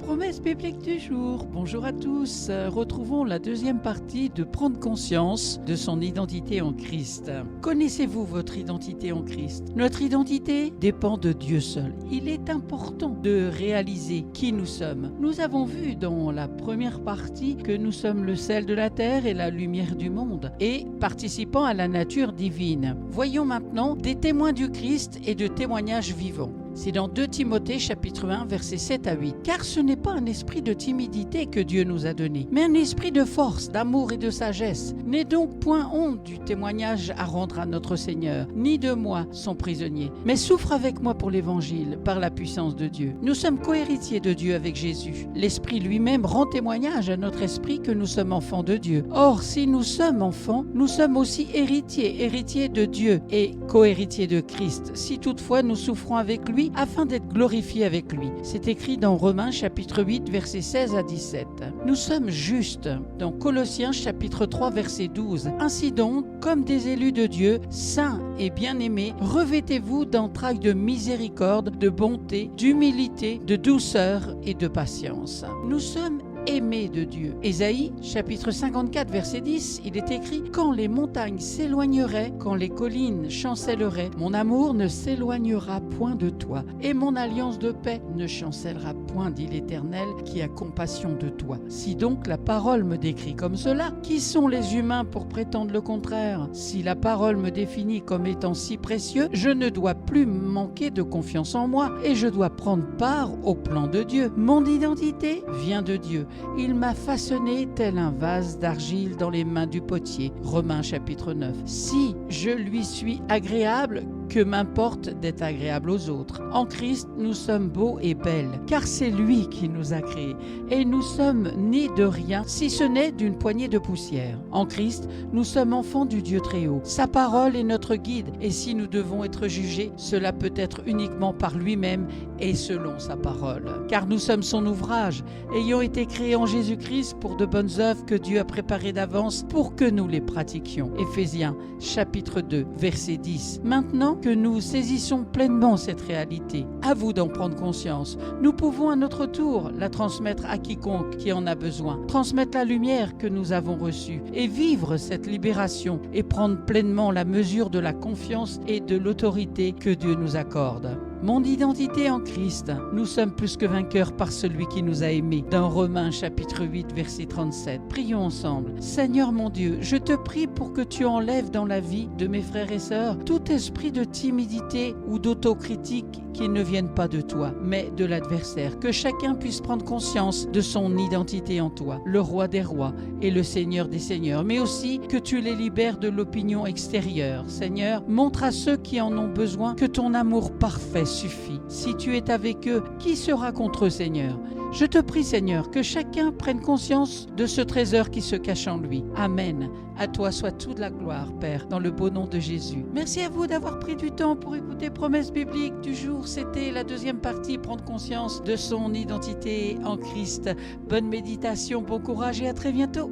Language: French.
Promesse biblique du jour. Bonjour à tous. Retrouvons la deuxième partie de prendre conscience de son identité en Christ. Connaissez-vous votre identité en Christ? Notre identité dépend de Dieu seul. Il est important de réaliser qui nous sommes. Nous avons vu dans la première partie que nous sommes le sel de la terre et la lumière du monde et participant à la nature divine. Voyons maintenant des témoins du Christ et de témoignages vivants. C'est dans 2 Timothée chapitre 1 versets 7 à 8. Car ce n'est pas un esprit de timidité que Dieu nous a donné, mais un esprit de force, d'amour et de sagesse. N'aie donc point honte du témoignage à rendre à notre Seigneur, ni de moi, son prisonnier, mais souffre avec moi pour l'évangile, par la puissance de Dieu. Nous sommes cohéritiers de Dieu avec Jésus. L'Esprit lui-même rend témoignage à notre esprit que nous sommes enfants de Dieu. Or, si nous sommes enfants, nous sommes aussi héritiers de Dieu et cohéritiers de Christ, si toutefois nous souffrons avec lui, afin d'être glorifiés avec lui. C'est écrit dans Romains chapitre 8 versets 16 à 17. Nous sommes justes dans Colossiens chapitre 3 verset 12. Ainsi donc, comme des élus de Dieu, saints et bien-aimés, revêtez-vous d'entrailles de miséricorde, de bonté, d'humilité, de douceur et de patience. Nous sommes aimé de Dieu. Ésaïe, chapitre 54, verset 10, il est écrit « Quand les montagnes s'éloigneraient, quand les collines chancelleraient, mon amour ne s'éloignera point de toi, et mon alliance de paix ne chancellera point, dit l'Éternel, qui a compassion de toi. » Si donc la parole me décrit comme cela, qui sont les humains pour prétendre le contraire? Si la parole me définit comme étant si précieux, je ne dois plus manquer de confiance en moi, et je dois prendre part au plan de Dieu. Mon identité vient de Dieu. Il m'a façonné tel un vase d'argile dans les mains du potier. Romains chapitre 9. Si je lui suis agréable, que m'importe d'être agréable aux autres. En Christ, nous sommes beaux et belles, car c'est lui qui nous a créés. Et nous sommes nés de rien, si ce n'est d'une poignée de poussière. En Christ, nous sommes enfants du Dieu très haut. Sa parole est notre guide, et si nous devons être jugés, cela peut être uniquement par lui-même et selon sa parole. Car nous sommes son ouvrage, ayant été créés en Jésus-Christ pour de bonnes œuvres que Dieu a préparées d'avance pour que nous les pratiquions. Éphésiens chapitre 2, verset 10. Maintenant que nous saisissons pleinement cette réalité, à vous d'en prendre conscience. Nous pouvons à notre tour la transmettre à quiconque qui en a besoin, transmettre la lumière que nous avons reçue et vivre cette libération et prendre pleinement la mesure de la confiance et de l'autorité que Dieu nous accorde. Mon identité en Christ, nous sommes plus que vainqueurs par celui qui nous a aimés. Dans Romains chapitre 8 verset 37. Prions ensemble. Seigneur mon Dieu, je te prie pour que tu enlèves dans la vie de mes frères et sœurs tout esprit de timidité ou d'autocritique qui ne viennent pas de toi, mais de l'adversaire. Que chacun puisse prendre conscience de son identité en toi, le roi des rois et le seigneur des seigneurs, mais aussi que tu les libères de l'opinion extérieure. Seigneur, montre à ceux qui en ont besoin que ton amour parfait suffit. Si tu es avec eux, qui sera contre eux, Seigneur? Je te prie, Seigneur, que chacun prenne conscience de ce trésor qui se cache en lui. Amen. À toi soit toute la gloire, Père, dans le beau nom de Jésus. Merci à vous d'avoir pris du temps pour écouter Promesse biblique du jour. C'était la deuxième partie, prendre conscience de son identité en Christ. Bonne méditation, bon courage et à très bientôt.